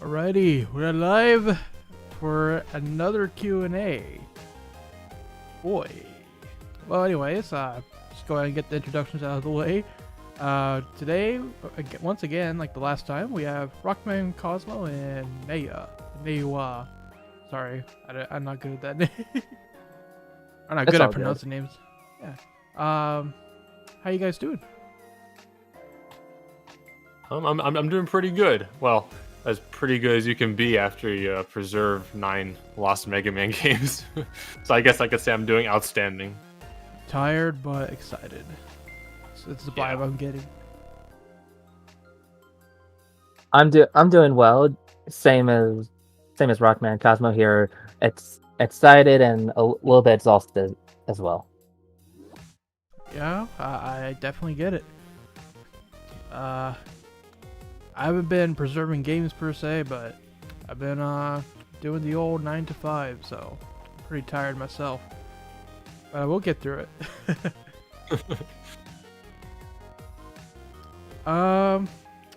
Alrighty, we're live for another Q&A. Boy. Well, anyways, just go ahead and get the introductions out of the way. Today, once again, like the last time, we have RockmanCosmo and Naoya. Sorry, I'm not good at that name. I'm not good at pronouncing names. Yeah. How you guys doing? I'm doing pretty good. Well, as pretty good as you can be after you preserve 9 lost Mega Man games. So I guess I could say I'm doing outstanding. Tired but excited. So it's the vibe I'm getting. I'm doing well. Same as RockmanCosmo here. It's excited and a little bit exhausted as well. Yeah, I definitely get it. I haven't been preserving games per se, but I've been doing the old 9 to 5, so I'm pretty tired myself. But I will get through it.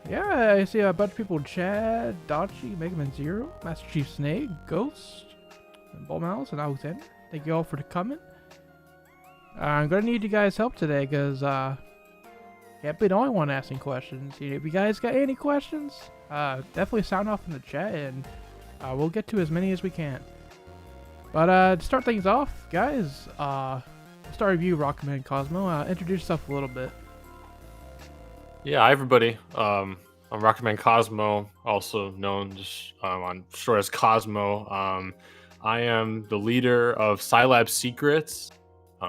Yeah, I see a bunch of people: Chad, Dachi, Mega Man Zero, Master Chief Snake, Ghost, and Bull Mouse, and Alexander. Thank you all for coming. I'm gonna need you guys' help today, because can't be the only one asking questions. If you guys got any questions, definitely sound off in the chat, and we'll get to as many as we can. But to start things off, guys, start with you, RockmanCosmo. Introduce yourself a little bit. Yeah, hi everybody. I'm RockmanCosmo, also known just on short as Cosmo. I am the leader of ShadowRockZX,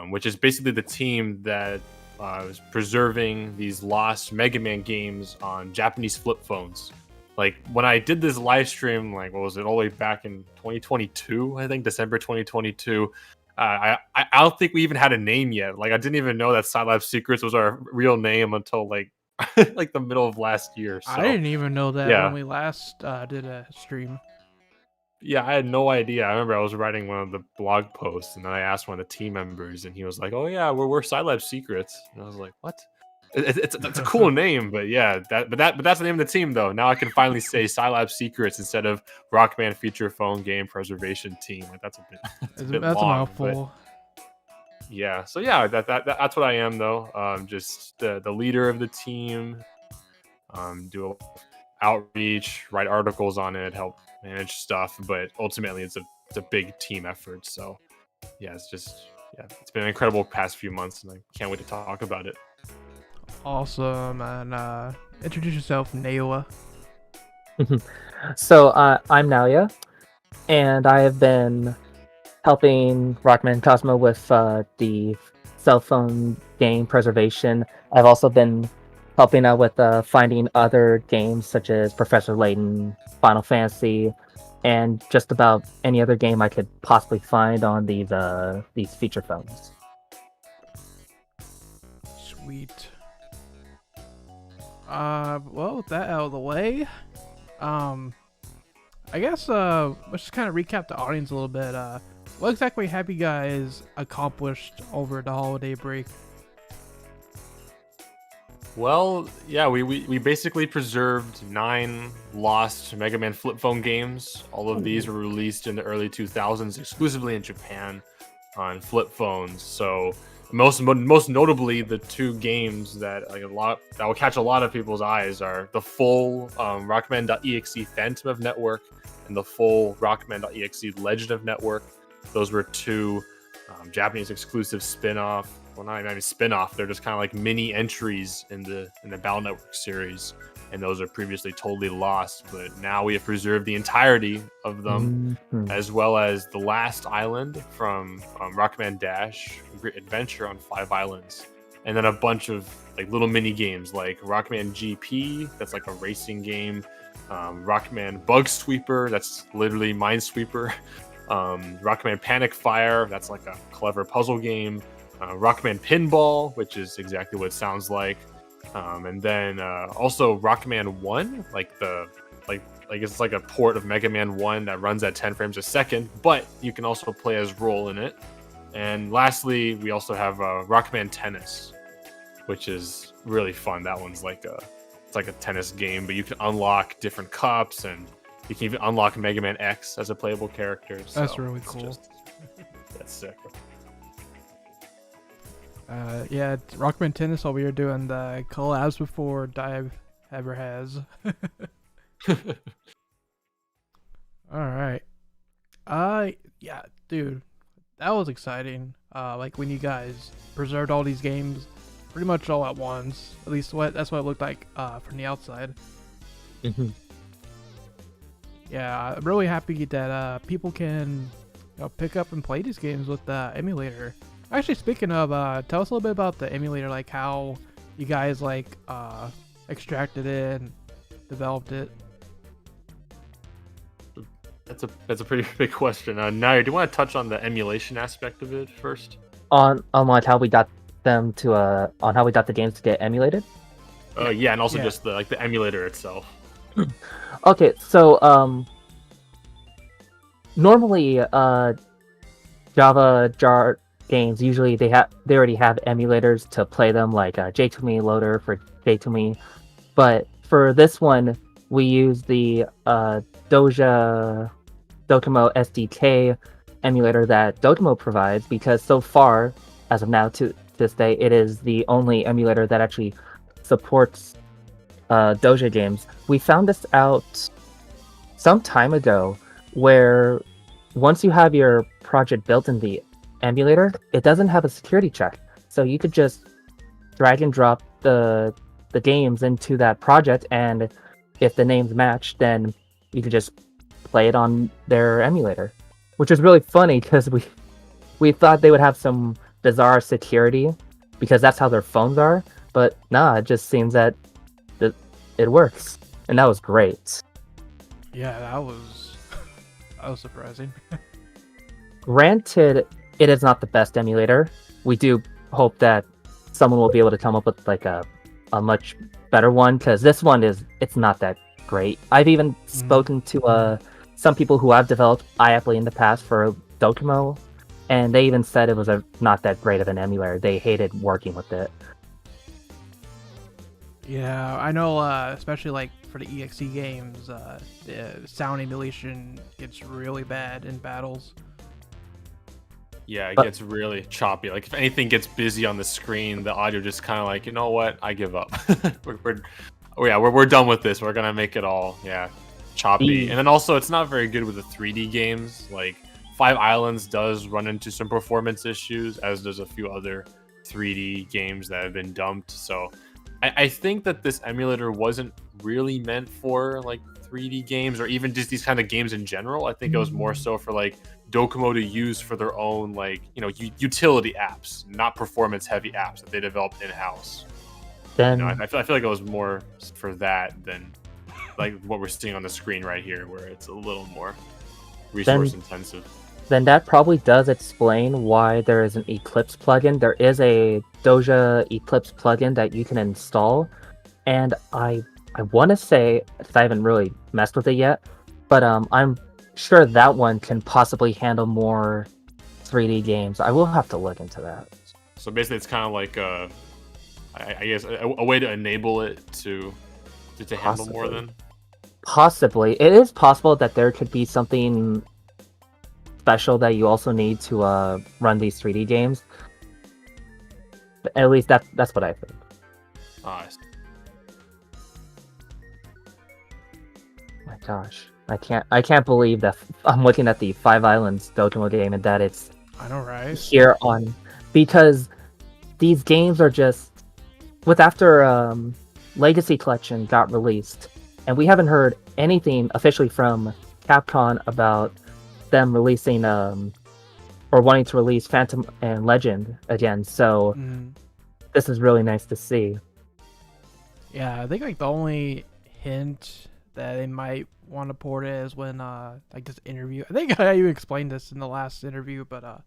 which is basically the team that was preserving these lost Mega Man games on Japanese flip phones. Like, when I did this live stream, like, what was it, all the way back in 2022, I think, December 2022, I don't think we even had a name yet. Like, I didn't even know that ShadowRockZX was our real name until, like, like the middle of last year. So, I didn't even know that when we last did a stream. Yeah, I had no idea. I remember I was writing one of the blog posts, and then I asked one of the team members, and he was like, "Oh yeah, we're ShadowRockZX," and I was like, "What?" It's a cool name, but yeah, that's the name of the team though. Now I can finally say ShadowRockZX instead of Rockman Feature Phone Game Preservation Team. Like, that's a bit that's long, a mouthful. Yeah, so yeah, that's what I am though. Just the leader of the team. Do outreach, write articles on it, help manage stuff, but ultimately it's a big team effort. So yeah, it's been an incredible past few months, and I can't wait to talk about it. Awesome. And introduce yourself, Naoya. So I'm Naoya, and I have been helping RockmanCosmo with the cell phone game preservation. I've also been helping out with finding other games such as Professor Layton, Final Fantasy, and just about any other game I could possibly find on these feature phones. Sweet. Well, with that out of the way, I guess let's just kind of recap the audience a little bit. What exactly have you guys accomplished over the holiday break? Well, yeah, we basically preserved 9 lost Mega Man flip phone games. All of these were released in the early 2000s, exclusively in Japan on flip phones. So most notably, the 2 games that will catch a lot of people's eyes are the full Rockman.exe Phantom of Network and the full Rockman.exe Legend of Network. Those were 2 Japanese exclusive spin-off. Well, not even spin-off. They're just kind of like mini entries in the Battle Network series, and those are previously totally lost. But now we have preserved the entirety of them, as well as the last island from Rockman Dash Great Adventure on 5 islands, and then a bunch of like little mini games like Rockman GP, that's like a racing game, Rockman Bug Sweeper, that's literally Minesweeper, Rockman Panic Fire, that's like a clever puzzle game. Rockman Pinball, which is exactly what it sounds like, and then also Rockman 1, like it's like a port of Mega Man 1 that runs at 10 frames a second, but you can also play as Roll in it. And lastly, we also have Rockman Tennis, which is really fun. That one's like a tennis game, but you can unlock different cups, and You can even unlock Mega Man X as a playable character. That's so really it's cool. That's sick. Yeah, Rockman Tennis over here doing the collabs before Dive ever has. Alright. Yeah, dude. That was exciting. Like when you guys preserved all these games pretty much all at once. At least that's what it looked like from the outside. Mm-hmm. Yeah, I'm really happy that people can pick up and play these games with the emulator. Actually, speaking of, tell us a little bit about the emulator, like how you guys extracted it and developed it. That's a pretty big question. Naoya, do you want to touch on the emulation aspect of it first? On like how we got them to on how we got the games to get emulated. Yeah, and also just the emulator itself. Okay, so normally Java jar games usually they already have emulators to play them, like J2Me loader for J2Me, but for this one we use the Docomo SDK emulator that Docomo provides, because so far, as of now to this day, it is the only emulator that actually supports Doja games. We found this out some time ago, where once you have your project built in the emulator, it doesn't have a security check. So you could just drag and drop the games into that project, and if the names match, then you could just play it on their emulator. Which is really funny because we thought they would have some bizarre security because that's how their phones are, but nah, it just seems that it works, and that was great. Yeah, that was surprising. Granted, it is not the best emulator. We do hope that someone will be able to come up with like a much better one, because this one it's not that great. I've even spoken to some people who have developed iApply in the past for Docomo, and they even said it was not that great of an emulator. They hated working with it. Yeah, I know, especially like for the EXE games, the sound emulation gets really bad in battles. Yeah, it gets really choppy. Like if anything gets busy on the screen, the audio just kind of like, you know what, I give up. we're done with this. We're gonna make it all choppy. And then also, it's not very good with the 3D games. Like Five Islands does run into some performance issues, as does a few other 3D games that have been dumped. So I think that this emulator wasn't really meant for like 3D games, or even just these kind of games in general. I think it was more so for like Docomo to use for their own utility apps, not performance heavy apps that they developed in-house. Then I feel like it was more for that than like what we're seeing on the screen right here, where it's a little more resource intensive. Then that probably does explain why there is an Eclipse plugin. There is a Doja Eclipse plugin that you can install, and I want to say, because I haven't really messed with it yet, but I'm sure that one can possibly handle more 3D games. I will have to look into that. So basically, it's kind of like I guess a way to enable it to handle more than. Possibly, it is possible that there could be something special that you also need to run these 3D games. But at least that's what I think. My gosh, I can't believe that I'm looking at the Five Islands Docomo game and that it's I know, right? Here on, because these games are just after Legacy Collection got released, and we haven't heard anything officially from Capcom about them releasing or wanting to release Phantom and Legend again. So this is really nice to see. Yeah, I think like the only hint that they might want to port it is when like this interview. I think you explained this in the last interview, but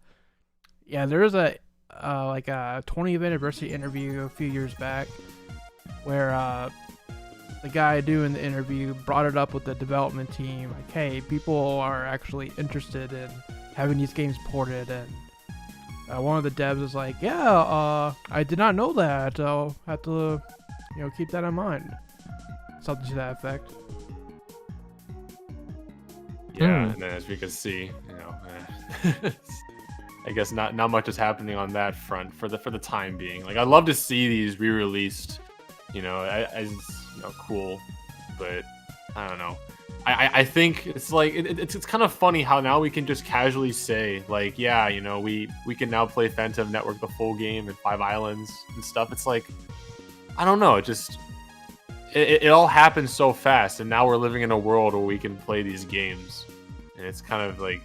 yeah, there was a like a 20th anniversary interview a few years back where the guy doing the interview brought it up with the development team, like, hey, people are actually interested in having these games ported, and one of the devs was like, yeah, I did not know that. I'll have to, keep that in mind. Something to that effect. Yeah, and then as we can see, I guess not much is happening on that front for the time being. Like, I'd love to see these re-released, as cool, but I don't know. I think it's like it's kind of funny how now we can just casually say, like, yeah, we can now play Phantom Network the full game and 5 Islands and stuff. It's like, I don't know, it all happens so fast, and now we're living in a world where we can play these games, and it's kind of like,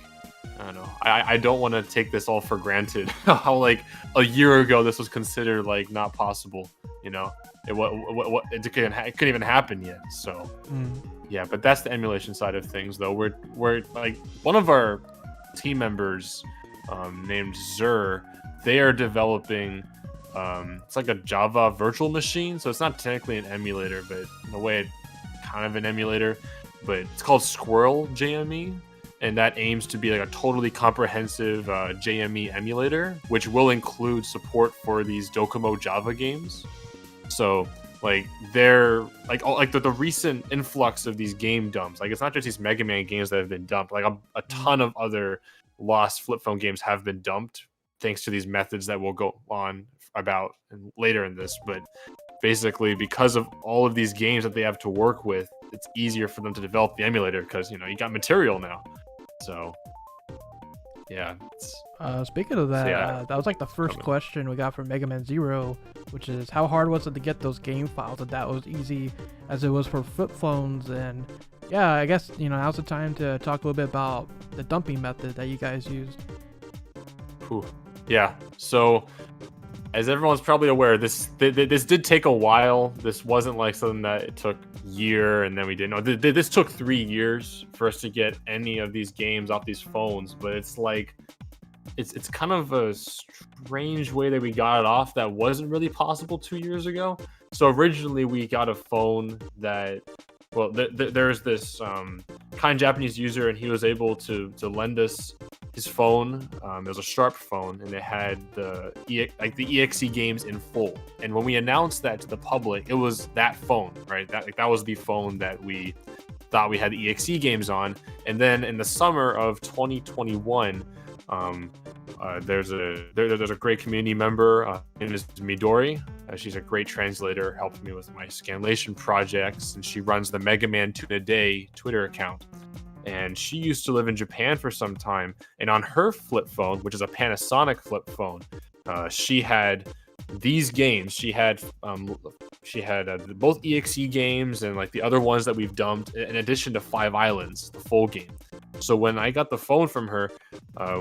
I don't know. I don't want to take this all for granted. How like a year ago this was considered like not possible. It couldn't even happen yet. So yeah, but that's the emulation side of things, though. We're like, one of our team members, named Zur, they are developing. It's like a Java virtual machine, so it's not technically an emulator, but in a way, it's kind of an emulator. But it's called Squirrel JME. And that aims to be like a totally comprehensive JME emulator, which will include support for these Docomo Java games. So, like, they're like the recent influx of these game dumps. Like, it's not just these Mega Man games that have been dumped. Like, a ton of other lost flip phone games have been dumped, thanks to these methods that we'll go on about later in this. But basically, because of all of these games that they have to work with, it's easier for them to develop the emulator because you got material now. So, yeah. Speaking of that, So, yeah. that was like the first question we got from Mega Man Zero, which is how hard was it to get those game files? And that was easy as it was for flip phones. And yeah, I guess now's the time to talk a little bit about the dumping method that you guys used. Whew. Yeah. So, as everyone's probably aware, this did take a while. This wasn't like something that it took a year and then we didn't. No, this took 3 years for us to get any of these games off these phones. But it's like, it's kind of a strange way that we got it off that wasn't really possible 2 years ago. So originally we got a phone that, well, there's this kind Japanese user, and he was able to lend us his phone. It was a Sharp phone, and it had the EXE games in full. And when we announced that to the public, it was that phone, right? That was the phone that we thought we had the EXE games on. And then in the summer of 2021, there's a great community member. Her name is Midori. She's a great translator, helped me with my scanlation projects, and she runs the Mega Man Tune a Day Twitter account. And she used to live in Japan for some time, and on her flip phone, which is a Panasonic flip phone, she had these games. She had both EXE games and like the other ones that we've dumped, in addition to 5 Islands, the full game. So when I got the phone from her,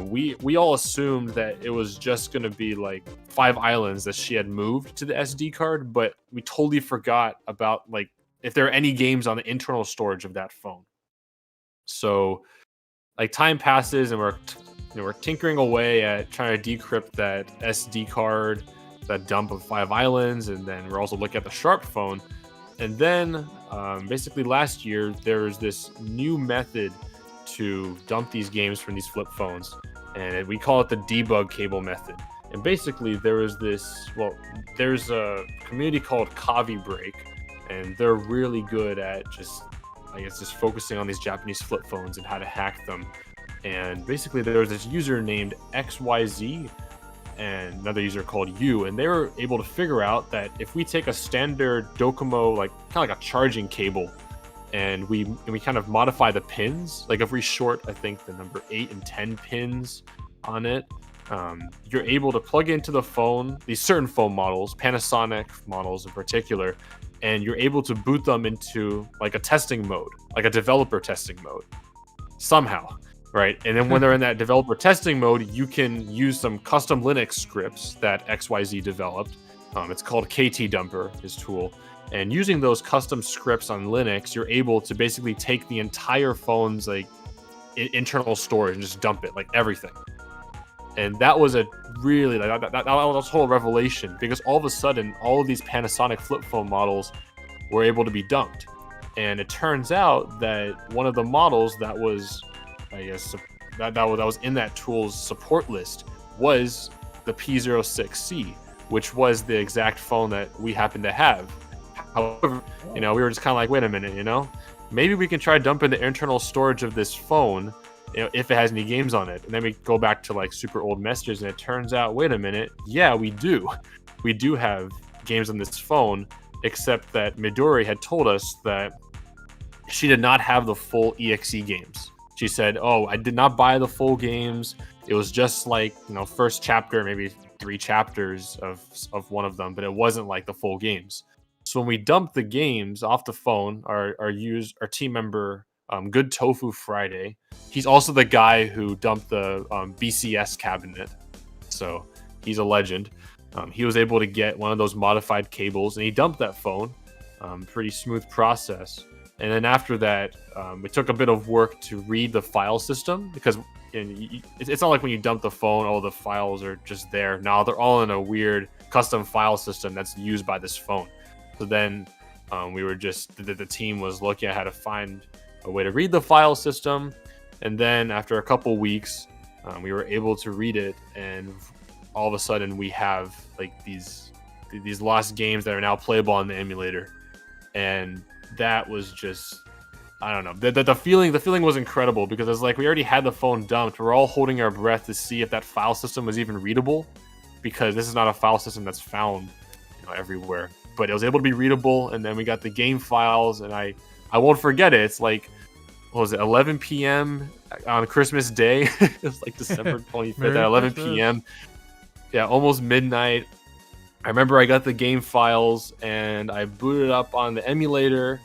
we all assumed that it was just going to be like 5 Islands that she had moved to the SD card, but we totally forgot about like if there are any games on the internal storage of that phone. So like time passes, and we're tinkering away at trying to decrypt that SD card, that dump of 5 Islands, and then we're also looking at the Sharp phone. And then basically last year there was this new method to dump these games from these flip phones, and we call it the debug cable method. And basically there's a community called Kavi Break, and they're really good at just focusing on these Japanese flip phones and how to hack them. And basically there was this user named XYZ and another user called U, and they were able to figure out that if we take a standard Docomo, like kind of like a charging cable, and we kind of modify the pins, like if we short, I think the number 8 and 10 pins on it, you're able to plug into the phone, these certain phone models, Panasonic models in particular, and you're able to boot them into like a testing mode, like a developer testing mode, somehow, right? And then when they're in that developer testing mode, you can use some custom Linux scripts that XYZ developed. It's called KT Dumper, his tool. And using those custom scripts on Linux, you're able to basically take the entire phone's like internal storage and just dump it, like everything. And that was a really that was a whole revelation, because all of a sudden all of these Panasonic flip phone models were able to be dumped. And it turns out that one of the models that was, I guess, that was in that tool's support list was the P06C, which was the exact phone that we happened to have. However, we were just kind of like, wait a minute, maybe we can try dumping the internal storage of this phone, if it has any games on it. And then we go back to like super old messages, and it turns out, wait a minute, yeah, we do have games on this phone, except that Midori had told us that she did not have the full EXE games. She said, oh, I did not buy the full games. It was just like, first chapter, maybe 3 chapters of one of them, but it wasn't like the full games. So when we dumped the games off the phone, our team member, Good Tofu Friday, he's also the guy who dumped the BCS cabinet. So he's a legend. He was able to get one of those modified cables, and he dumped that phone. Pretty smooth process. And then after that, it took a bit of work to read the file system, because it's not like when you dump the phone, all the files are just there. Now they're all in a weird custom file system that's used by this phone. So then we were the team was looking at how to find a way to read the file system. And then after a couple weeks, we were able to read it, and all of a sudden we have like these lost games that are now playable on the emulator. And that was just, I don't know, the feeling was incredible, because it's like we already had the phone dumped. We're all holding our breath to see if that file system was even readable, because this is not a file system that's found everywhere. But it was able to be readable, and then we got the game files, and I won't forget it. It's like, what was it, 11 p.m. on Christmas Day? It was like December 25th at 11 p.m. Yeah, almost midnight. I remember I got the game files, and I booted up on the emulator,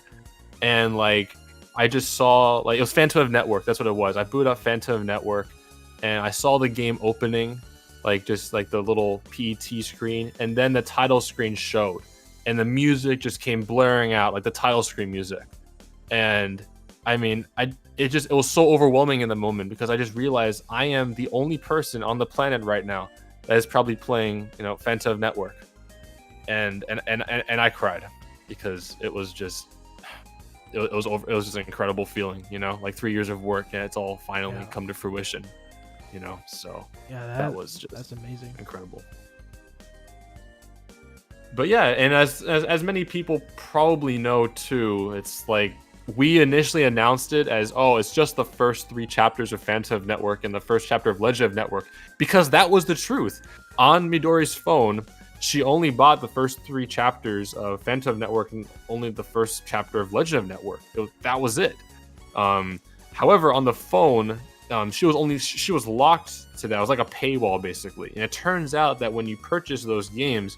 and like I just saw, like, it was Phantom of Network. That's what it was. I booted up Phantom of Network, and I saw the game opening, like just like the little PET screen, and then the title screen showed. And the music just came blaring out, like the title screen music. And I mean, it was so overwhelming in the moment, because I just realized I am the only person on the planet right now that is probably playing, Phantom Network. And I cried, because it was just just an incredible feeling, like 3 years of work, and it's all finally come to fruition, so Yeah, that was just that's amazing. incredible. But yeah, and as many people probably know too, it's like we initially announced it as, oh, it's just the first 3 chapters of Phantom of Network and the first chapter of Legend of Network, because that was the truth. On Midori's phone, she only bought the first 3 chapters of Phantom of Network and only the first chapter of Legend of Network. That was it. However, on the phone, she was locked to that. It was like a paywall, basically. And it turns out that when you purchase those games,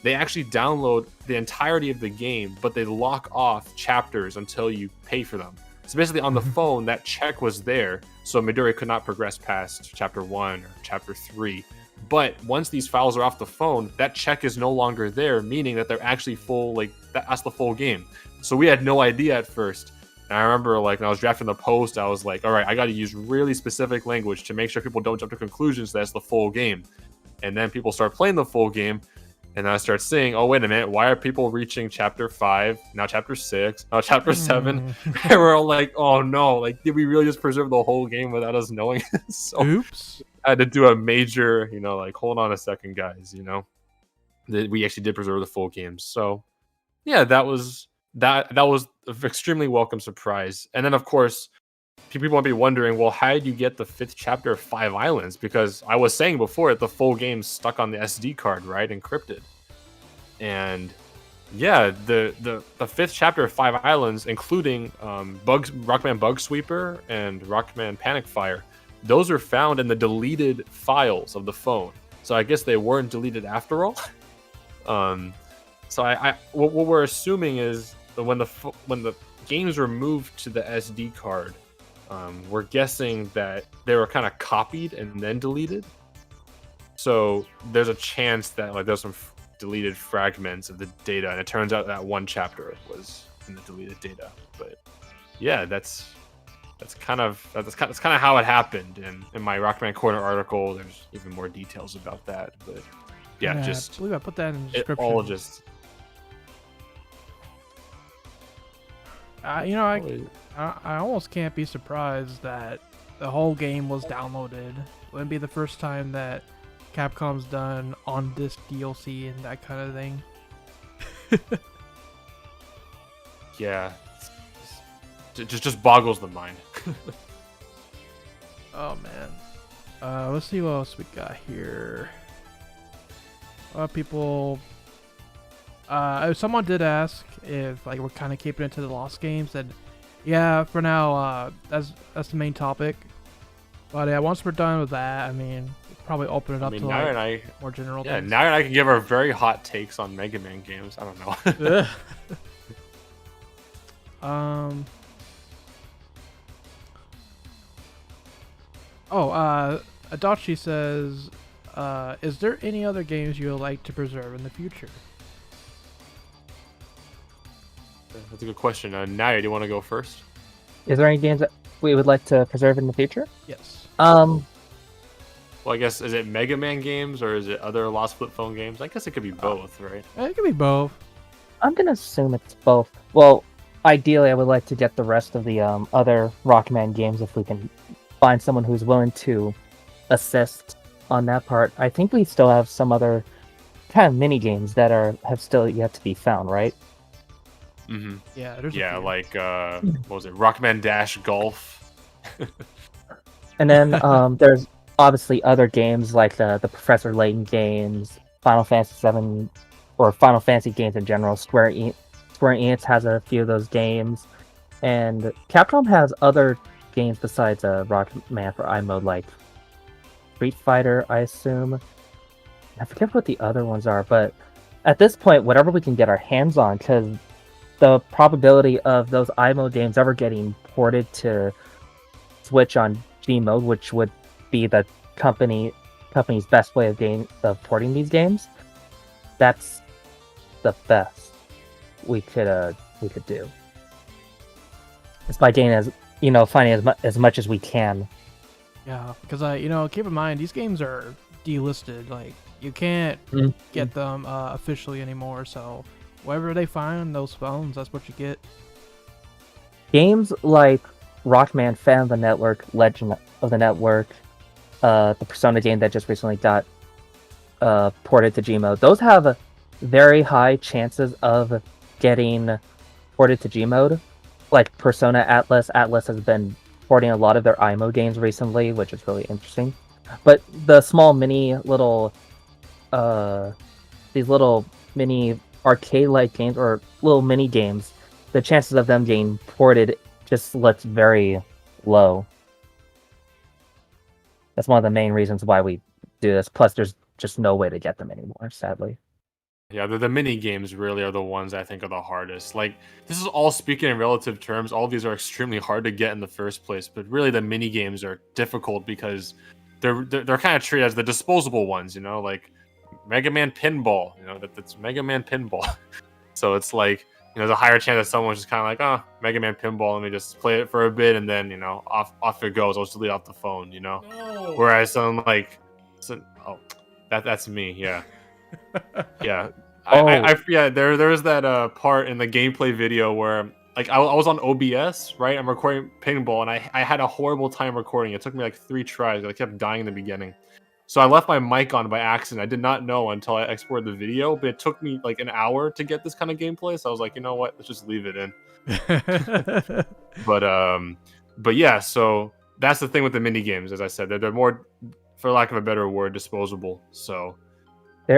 they actually download the entirety of the game, but they lock off chapters until you pay for them. So basically on the phone, that check was there, so Midori could not progress past chapter 1 or chapter 3. But once these files are off the phone, that check is no longer there, meaning that they're actually full, like that's the full game. So we had no idea at first. And I remember, like, when I was drafting the post, I was like, all right, I got to use really specific language to make sure people don't jump to conclusions that it's the full game. And then people start playing the full game, and I start seeing, oh, wait a minute, why are people reaching chapter 5, now chapter 6, now chapter 7? And we're all like, oh no, like, did we really just preserve the whole game without us knowing? So Oops. I had to do a major, like, hold on a second, guys, that we actually did preserve the full game. So yeah, that was an extremely welcome surprise. And then, of course, people might be wondering, well, how did you get the 5th chapter of 5 Islands? Because I was saying before, the full game's stuck on the SD card, right, encrypted. And yeah, the 5th chapter of 5 Islands, including Rockman Bug Sweeper and Rockman Panic Fire, those are found in the deleted files of the phone. So I guess they weren't deleted after all. So what we're assuming is that when the games were moved to the SD card, we're guessing that they were kind of copied and then deleted. So there's a chance that, like, there's some deleted fragments of the data, and it turns out that one chapter was in the deleted data. But yeah, that's kind of how it happened. And in my Rockman Corner article, there's even more details about that. But yeah, I just believe I put that in the description. All just. I almost can't be surprised that the whole game was downloaded. Wouldn't be the first time that Capcom's done on disc DLC and that kind of thing. Yeah, just boggles the mind. Oh man. Let's see what else we got here. People. Someone did ask if like we're kind of keeping it to the lost games, and yeah, for now, that's the main topic. But yeah, once we're done with that, I mean, we'll probably open it up to like more general things. Yeah, now and I can give our very hot takes on Mega Man games. I don't know. Adachi says, is there any other games you would like to preserve in the future? That's a good question. Naoya, do you want to go first? Is there any games that we would like to preserve in the future? Yes. Well, I guess, is it Mega Man games or is it other Lost Flip Phone games? I guess it could be both, right? It could be both. I'm gonna assume it's both. Well, ideally, I would like to get the rest of the other Rockman games if we can find someone who's willing to assist on that part. I think we still have some other kind of mini games that have still yet to be found, right? Mm-hmm. Yeah, there's like what was it? Rockman Dash Golf. And then there's obviously other games like the Professor Layton games, Final Fantasy VII, or Final Fantasy games in general. Square Enix has a few of those games, and Capcom has other games besides Rockman for iMode, like Street Fighter, I assume. I forget what the other ones are, but at this point, whatever we can get our hands on, because the probability of those iMode games ever getting ported to Switch on Gmode, which would be the company's best way of porting these games, that's the best we could do. It's by getting finding as much as we can. Yeah, because keep in mind these games are delisted. Like you can't get them officially anymore. So wherever they find those phones, that's what you get. Games like Rockman Fan of the Network, Legend of the Network, the Persona game that just recently got ported to Gmode, those have very high chances of getting ported to Gmode. Like Persona Atlas has been porting a lot of their iMode games recently, which is really interesting. But the small these little mini arcade-like games or little mini games, the chances of them getting ported just looks very low. That's one of the main reasons why we do this. Plus, there's just no way to get them anymore, sadly. Yeah, the mini games really are the ones I think are the hardest. Like, this is all speaking in relative terms. All of these are extremely hard to get in the first place, but really the mini games are difficult because they're kind of treated as the disposable ones, like Mega Man Pinball. That's Mega Man Pinball. So it's like, there's a higher chance that someone's just kind of like, oh, Mega Man Pinball, let me just play it for a bit, and then off it goes. I'll just delete off the phone, No. Whereas I'm like, that's me, yeah. Yeah, there was that part in the gameplay video where like I was on OBS, right? I'm recording pinball, and I had a horrible time recording. It took me like 3 tries. I kept dying in the beginning, so I left my mic on by accident. I did not know until I exported the video, but it took me like an hour to get this kind of gameplay. So I was like, you know what? Let's just leave it in. But yeah, so that's the thing with the mini games. As I said, they're more, for lack of a better word, disposable. So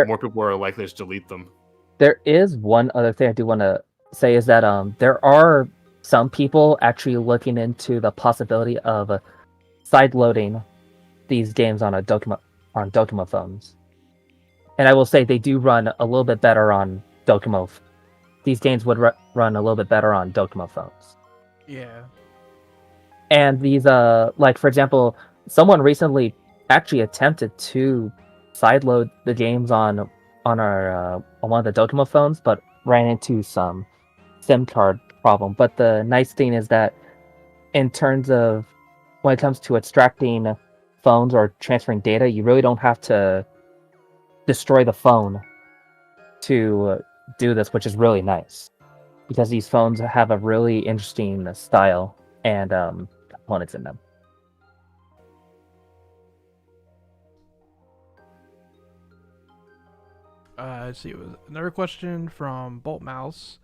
more people are likely to delete them. There is one other thing I do want to say is that there are some people actually looking into the possibility of sideloading these games on Docomo phones. And I will say they do run a little bit better on Docomo. These games would run a little bit better on Docomo phones. Yeah. And these, like for example, someone recently actually attempted to sideload the games on one of the Docomo phones, but ran into some SIM card problem. But the nice thing is that in terms of when it comes to extracting phones or transferring data, you really don't have to destroy the phone to do this, which is really nice because these phones have a really interesting style and components in them. Let's see. It was another question from Bolt Mouse.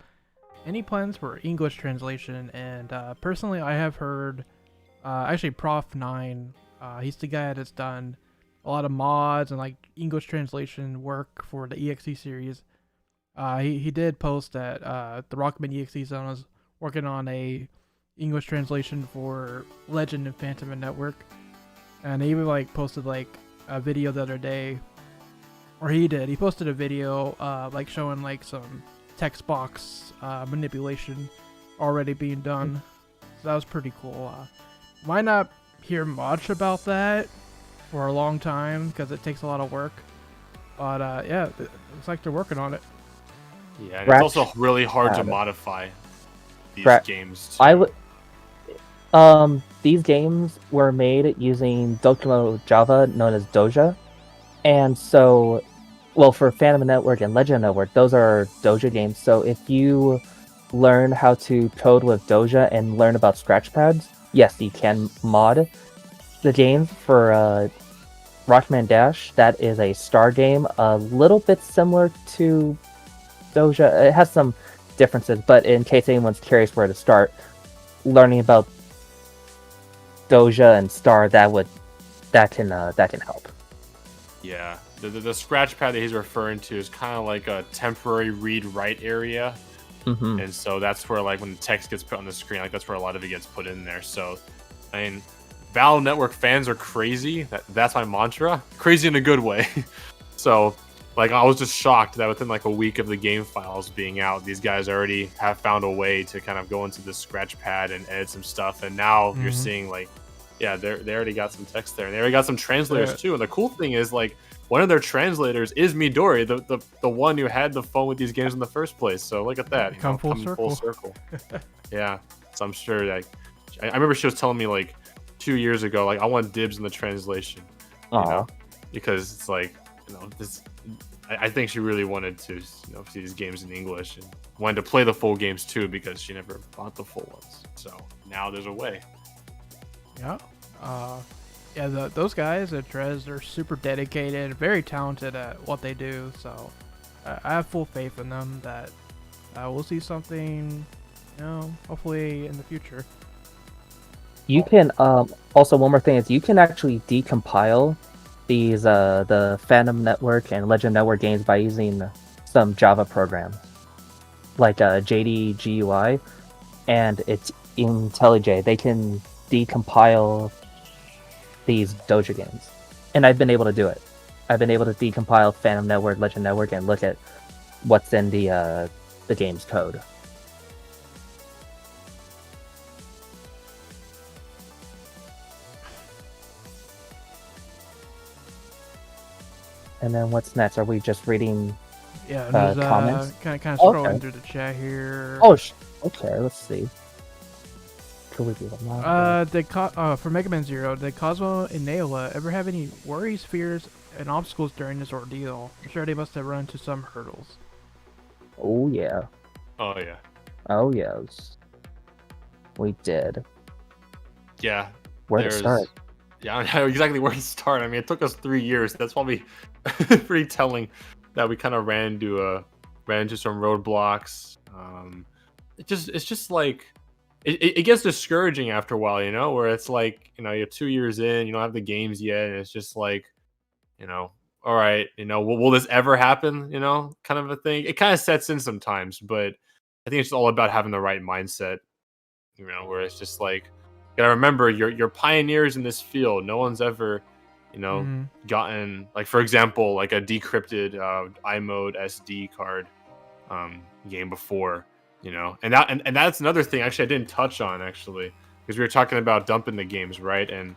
any plans for English translation? And personally, I have heard, actually Prof9, he's the guy that's done a lot of mods and like English translation work for the EXE series. He did post that the Rockman EXE zone was working on a English translation for Legend and Phantom and Network, and he even like posted like a video the other day, or he posted a video like showing like some text box manipulation already being done. So that was pretty cool. Might not hear much about that for a long time because it takes a lot of work, but yeah, it looks like they're working on it. Yeah, and it's also really hard to modify these games too. These games were made using Docomo Java, known as Doja, and so, well, for Phantom Network and Legend Network, those are Doja games. So if you learn how to code with Doja and learn about Scratchpads, yes, you can mod the games. For Rockman Dash, that is a star game, a little bit similar to Doja. It has some differences, but in case anyone's curious where to start, learning about Doja and Star, that can help. Yeah, the scratch pad that he's referring to is kind of like a temporary read-write area, and so that's where like when the text gets put on the screen, like that's where a lot of it gets put in there. So, I mean, Valve Network fans are crazy. That's my mantra. Crazy in a good way. So, like, I was just shocked that within like a week of the game files being out, these guys already have found a way to kind of go into the scratch pad and edit some stuff. And now you're seeing like, yeah, they already got some text there, and they already got some translators too. And the cool thing is like one of their translators is Midori, the one who had the phone with these games in the first place. So look at that, Come full circle. Yeah, so I'm sure that I remember she was telling me like 2 years ago, like I want dibs in the translation, you know, because it's like, you know, this. I think she really wanted to, you know, see these games in English and wanted to play the full games too because she never bought the full ones. So now there's a way. Yeah. Yeah, those guys at Trez, they're super dedicated, very talented at what they do. So I have full faith in them that we'll see something, you know, hopefully in the future. You can also, one more thing is you can actually decompile these the Phantom Network and Legend Network games by using some Java programs like JDGUI and it's IntelliJ. They can decompile these Doja games, and I've been able to do it. I've been able to decompile Phantom Network, Legend Network, and look at what's in the game's code. And then what's next? Are we just reading comments? Kind of scrolling through the chat here. Oh, okay. Let's see. Could we do them? For Mega Man Zero, did Cosmo and Naoya ever have any worries, fears, and obstacles during this ordeal? I'm sure they must have run into some hurdles. Oh yeah. Oh yeah. Oh yes. We did. Yeah. Where to start? Yeah, I don't know exactly where to start. I mean, it took us 3 years. That's probably pretty telling that we kind of ran into some roadblocks. It's just like it gets discouraging after a while, you know, where it's like, you know, you're 2 years in, you don't have the games yet, and it's just like, you know, all right, you know, will this ever happen? You know, kind of a thing. It kind of sets in sometimes, but I think it's all about having the right mindset, you know, where it's just like, you gotta remember you're pioneers in this field. No one's ever, you know, gotten, like, for example, like a decrypted iMode SD card game before, you know, and that's another thing actually I didn't touch on actually, because we were talking about dumping the games, right? And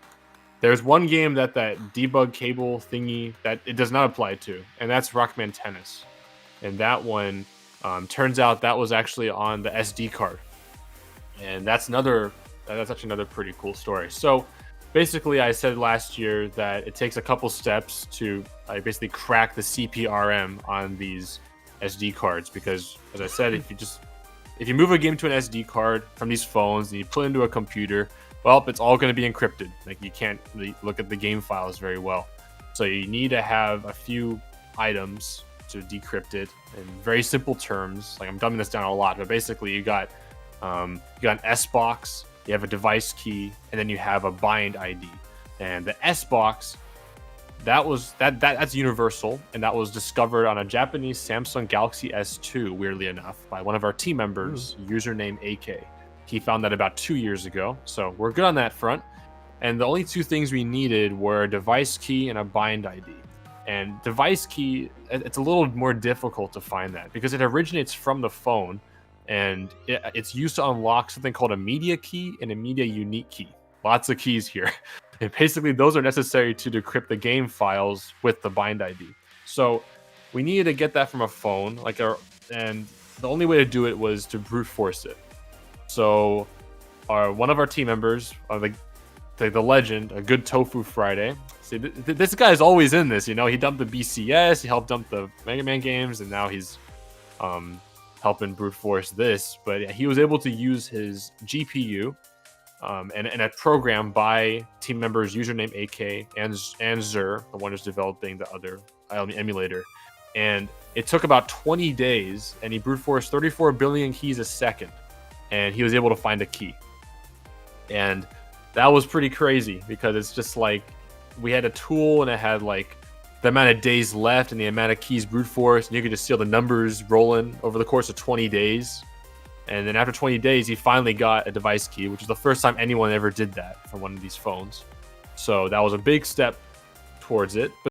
there's one game that debug cable thingy that it does not apply to, and that's Rockman Tennis. And that one turns out that was actually on the SD card, and that's actually another pretty cool story. So basically, I said last year that it takes a couple steps to basically crack the CPRM on these SD cards, because as I said, if you move a game to an SD card from these phones and you put it into a computer, well, it's all going to be encrypted. Like, you can't really look at the game files very well. So you need to have a few items to decrypt it in very simple terms. Like, I'm dumbing this down a lot, but basically you got an S box, you have a device key, and then you have a bind ID. And the S box, that's universal, and that was discovered on a Japanese Samsung Galaxy S2, weirdly enough, by one of our team members, username AK. He found that about 2 years ago, so we're good on that front. And the only two things we needed were a device key and a bind ID. And device key, it's a little more difficult to find that because it originates from the phone, and it's used to unlock something called a media key and a media unique key. Lots of keys here. And basically, those are necessary to decrypt the game files with the bind ID. So we needed to get that from a phone, and the only way to do it was to brute force it. So one of our team members, the legend, a good Tofu Friday. See, this guy's always in this, you know. He dumped the BCS, he helped dump the Mega Man games, and now he's helping brute force this. But he was able to use his GPU and a program by team members username AK and Zur, the one who's developing the other emulator. And it took about 20 days, and he brute forced 34 billion keys a second, and he was able to find a key. And that was pretty crazy because it's just like we had a tool and it had like the amount of days left and the amount of keys brute force, and you could just see all the numbers rolling over the course of 20 days. And then after 20 days, he finally got a device key, which is the first time anyone ever did that for one of these phones. So that was a big step towards it.